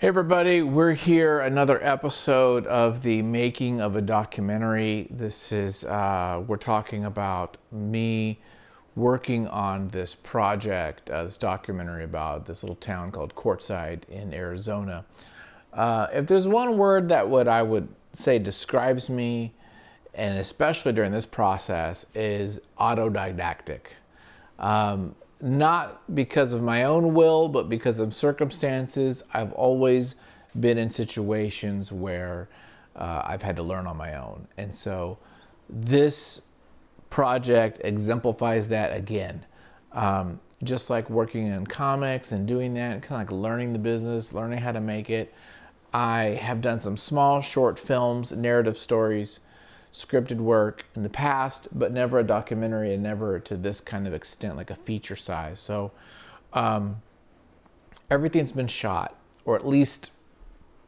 Hey everybody, we're here, another episode of the making of a documentary. This is, we're talking about me working on this project, this documentary about this little town called Quartzsite in Arizona. If there's one word that I would say describes me, and especially during this process, is autodidactic. Not because of my own will, but because of circumstances. I've always been in situations where I've had to learn on my own. And so this project exemplifies that again. Just like working in comics and doing that, kind of like learning the business, learning how to make it. I have done some small short films, narrative stories, scripted work in the past, but never a documentary, and never to this kind of extent, like a feature size. So everything's been shot, or at least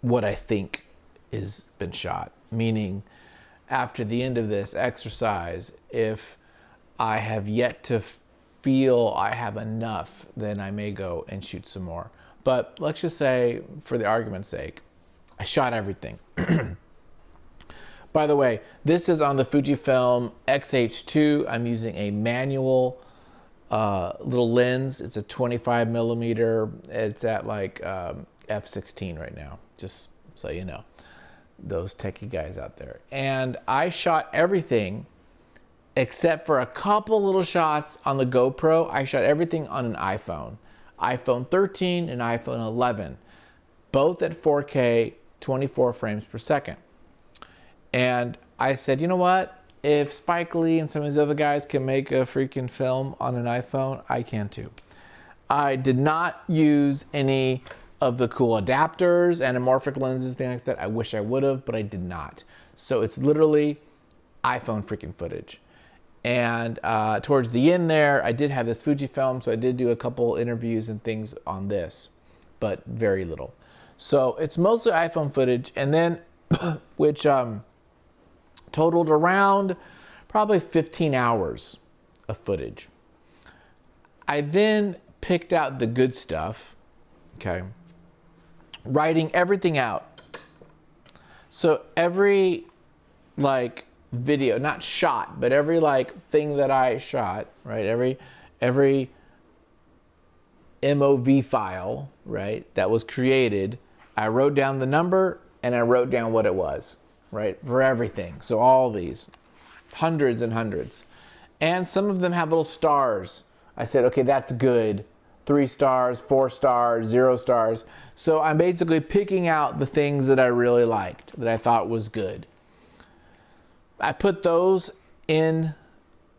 what I think is been shot. Meaning, after the end of this exercise, if I have yet to feel I have enough, then I may go and shoot some more. But let's just say, for the argument's sake, I shot everything. By the way, this is on the Fujifilm X-H2. I'm using a manual little lens. It's a 25 millimeter. It's at like f/16 right now, just so you know, those techie guys out there. And I shot everything except for a couple little shots on the GoPro. I shot everything on an iPhone 13 and iPhone 11, both at 4K, 24 frames per second. And I said, you know what? If Spike Lee and some of these other guys can make a freaking film on an iPhone, I can too. I did not use any of the cool adapters, anamorphic lenses, things like that. I wish I would have, but I did not. So it's literally iPhone freaking footage. And towards the end there, I did have this Fujifilm, so I did do a couple interviews and things on this, but very little. So it's mostly iPhone footage, and then, which totaled around probably 15 hours of footage. I then picked out the good stuff, okay, writing everything out. So every video, not shot, but every thing that I shot, right, every MOV file, right, that was created, I wrote down the number and I wrote down what it was. Right, for everything. So all these, hundreds and hundreds. And some of them have little stars. I said, okay, that's good. 3 stars, 4 stars, 0 stars. So I'm basically picking out the things that I really liked, that I thought was good. I put those in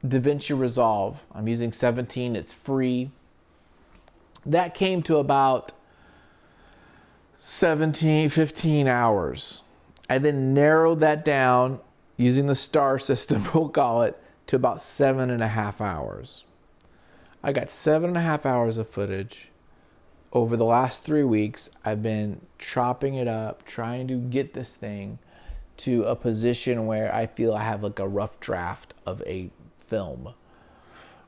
DaVinci Resolve. I'm using 17, it's free. That came to about 15 hours. I then narrowed that down using the star system, we'll call it, to about 7.5 hours. I got 7.5 hours of footage. Over the last 3 weeks, I've been chopping it up, trying to get this thing to a position where I feel I have like a rough draft of a film,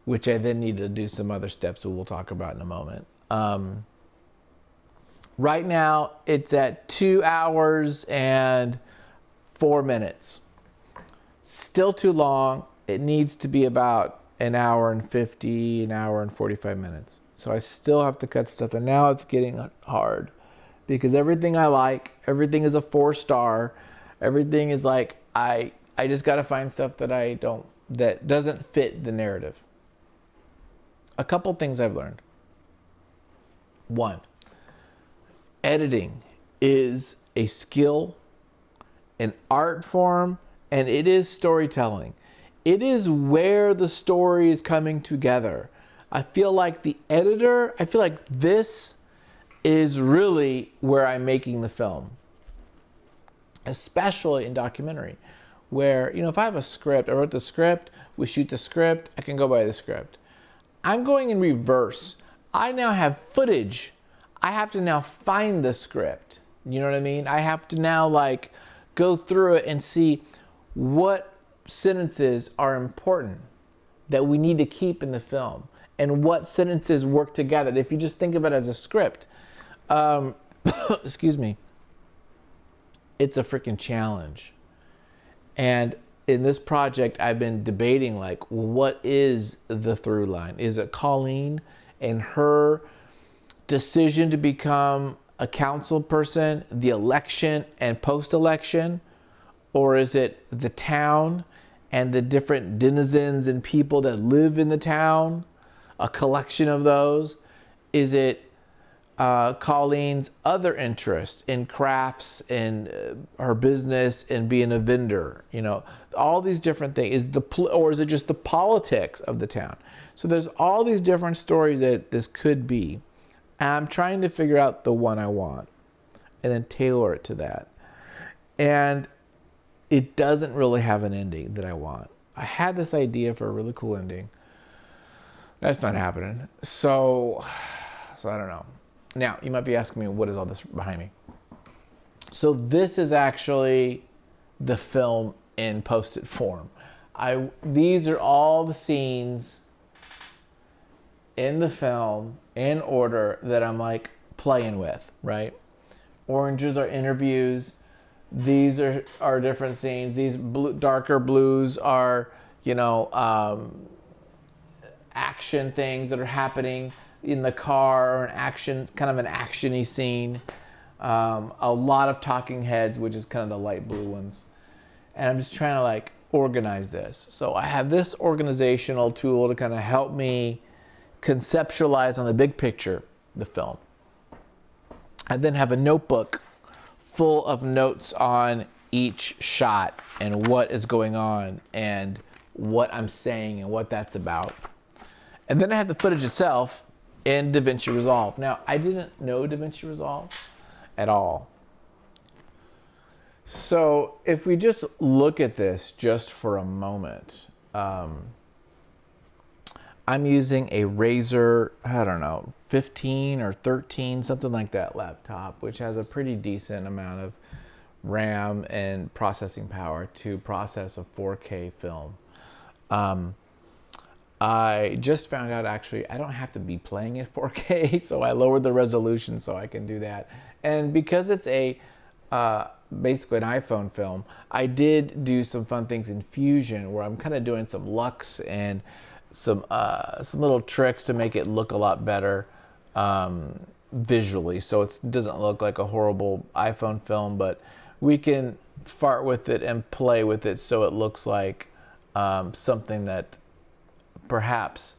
which I then need to do some other steps that we'll talk about in a moment. Right now, it's at 2 hours and 4 minutes. Still too long. It needs to be about an hour and 50, an hour and 45 minutes. So I still have to cut stuff. And now it's getting hard because everything I like, everything is a 4-star. Everything is like, I just got to find stuff that doesn't fit the narrative. A couple things I've learned. 1. Editing is a skill, an art form, and it is storytelling. It is where the story is coming together. I feel like this is really where I'm making the film, especially in documentary, where, if I have a script, I wrote the script, we shoot the script, I can go by the script. I'm going in reverse. I now have footage. I have to now find the script. You know what I mean? I have to now go through it and see what sentences are important that we need to keep in the film and what sentences work together. If you just think of it as a script, excuse me, it's a freaking challenge. And in this project, I've been debating, like, what is the through line? Is it Colleen and her decision to become a council person, the election and post-election? Or is it the town and the different denizens and people that live in the town, a collection of those? Is it Colleen's other interest in crafts and her business and being a vendor? You know, all these different things. Or is it just the politics of the town? So there's all these different stories that this could be. And I'm trying to figure out the one I want and then tailor it to that. And it doesn't really have an ending that I want. I had this idea for a really cool ending. That's not happening. So I don't know. Now, you might be asking me, what is all this behind me? So this is actually the film in posted form. These are all the scenes in the film in order that I'm like playing with, right? Oranges are interviews. These are different scenes. These darker blues are, action things that are happening in the car, or kind of an action-y scene. A lot of talking heads, which is kind of the light blue ones. And I'm just trying to like organize this. So I have this organizational tool to kind of help me conceptualize on the big picture the film. I then have a notebook full of notes on each shot and what is going on and what I'm saying and what that's about. And then I have the footage itself in DaVinci Resolve. Now, I didn't know DaVinci Resolve at all. So if we just look at this just for a moment, I'm using a Razer, 15 or 13, something like that laptop, which has a pretty decent amount of RAM and processing power to process a 4K film. I just found out, actually, I don't have to be playing at 4K, so I lowered the resolution so I can do that. And because it's basically an iPhone film, I did do some fun things in Fusion where I'm kind of doing some lux and some little tricks to make it look a lot better visually, so it doesn't look like a horrible iPhone film, but we can fart with it and play with it so it looks like something that perhaps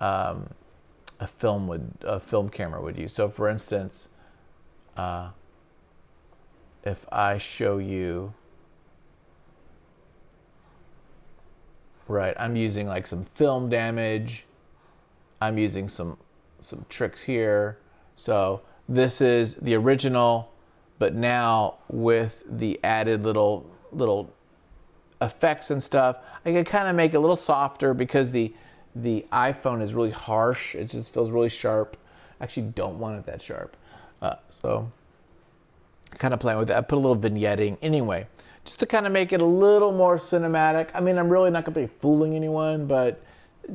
a film camera would use. So for instance, if I show you, right, I'm using like some film damage, I'm using some tricks here. So this is the original, but now with the added little effects and stuff, I can kind of make it a little softer because the iPhone is really harsh. It just feels really sharp. I actually don't want it that sharp. So kind of playing with it. I put a little vignetting anyway, just to kind of make it a little more cinematic. I mean, I'm really not going to be fooling anyone, but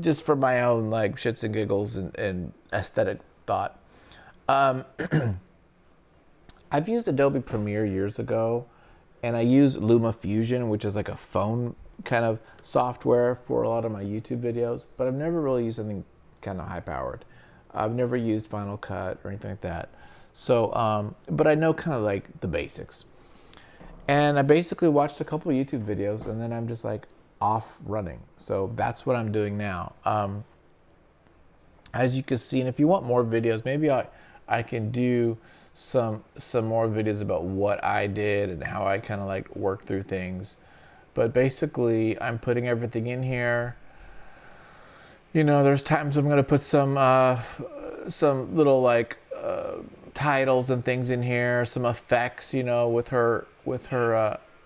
just for my own like shits and giggles and aesthetic thought. I've used Adobe Premiere years ago, and I use LumaFusion, which is like a phone kind of software for a lot of my YouTube videos, but I've never really used something kind of high powered. I've never used Final Cut or anything like that. So, but I know kind of like the basics. And I basically watched a couple of YouTube videos, and then I'm just like off running. So that's what I'm doing now. As you can see, and if you want more videos, maybe I can do some more videos about what I did and how I kind of like work through things. But basically, I'm putting everything in here. There's times I'm going to put some little like titles and things in here, some effects, with her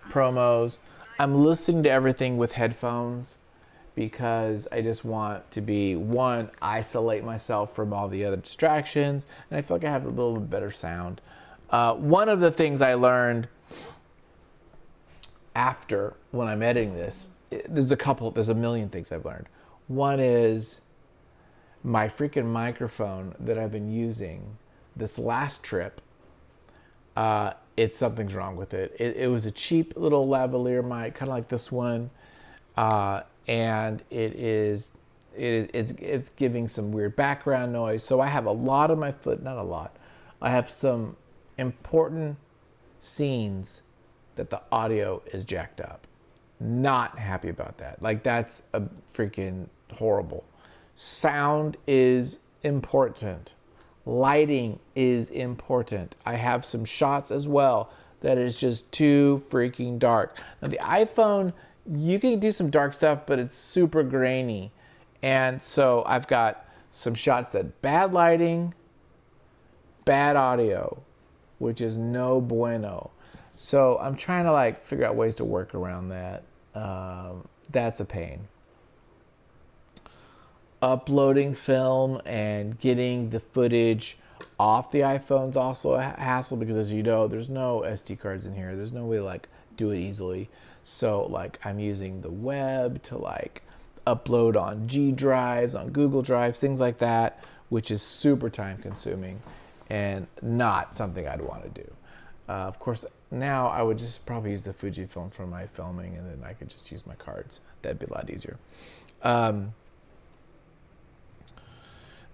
promos. I'm listening to everything with headphones because I just want to isolate myself from all the other distractions, and I feel like I have a little bit better sound. One of the things I learned after, when I'm editing this, there's a million things I've learned. One is my freaking microphone that I've been using this last trip. it's something's wrong with it. It was a cheap little lavalier mic, kind of like this one, and it's giving some weird background noise. So I have a lot of my foot, not a lot. I have some important scenes that the audio is jacked up. Not happy about that. Like, that's a freaking horrible. Sound is important. Lighting is important. I have some shots as well that is just too freaking dark. Now the iPhone, you can do some dark stuff, but it's super grainy. And so I've got some shots that bad lighting, bad audio, which is no bueno. So I'm trying to like figure out ways to work around that. That's a pain. Uploading film and getting the footage off the iPhone's also a hassle, because as you know, there's no SD cards in here. There's no way to like do it easily. So like I'm using the web to like upload on G drives, on Google drives, things like that, which is super time consuming and not something I'd want to do. Of course, now I would just probably use the Fujifilm for my filming, and then I could just use my cards. That'd be a lot easier.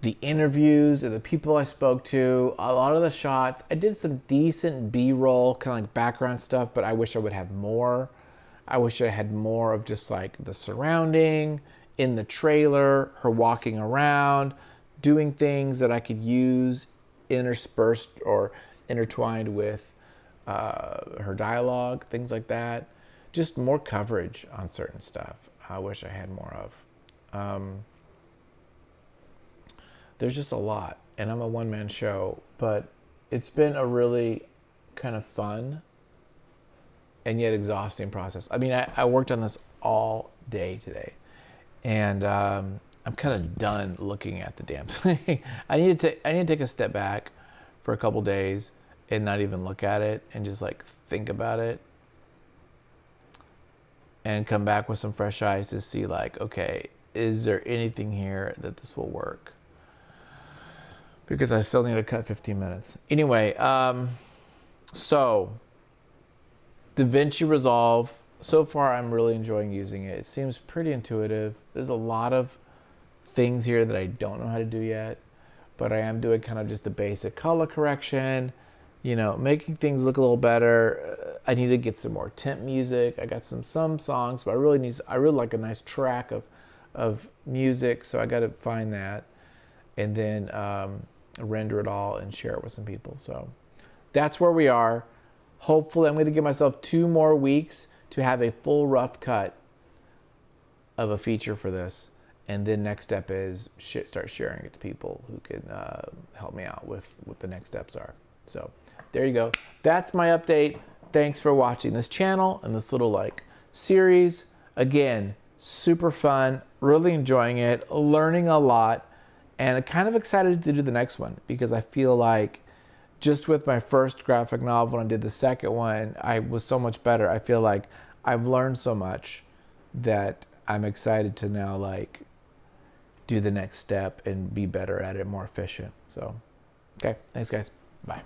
The interviews and the people I spoke to, a lot of the shots, I did some decent B-roll, kind of like background stuff, but I wish I would have more. I wish I had more of just like the surrounding, in the trailer, her walking around, doing things that I could use interspersed or intertwined with her dialogue, things like that. Just more coverage on certain stuff I wish I had more of. There's just a lot, and I'm a one-man show, but it's been a really kind of fun and yet exhausting process. I mean, I worked on this all day today, and I'm kind of done looking at the damn thing. I need to take a step back for a couple days and not even look at it and just like think about it and come back with some fresh eyes to see like, okay, is there anything here that this will work? Because I still need to cut 15 minutes. Anyway, so DaVinci Resolve, so far I'm really enjoying using it. It seems pretty intuitive. There's a lot of things here that I don't know how to do yet, but I am doing kind of just the basic color correction, you know, making things look a little better. I need to get some more temp music. I got some songs, but I really like a nice track of music, so I got to find that, and then render it all and share it with some people. So that's where we are. Hopefully I'm going to give myself 2 more weeks to have a full rough cut of a feature for this, and then next step is start sharing it to people who can help me out with what the next steps are. So there you go. That's my update. Thanks for watching this channel and this little like series. Again, super fun, really enjoying it, learning a lot, and kind of excited to do the next one, because I feel like just with my first graphic novel and I did the second one, I was so much better. I feel like I've learned so much that I'm excited to now like do the next step and be better at it, more efficient. So, okay, thanks guys. Bye.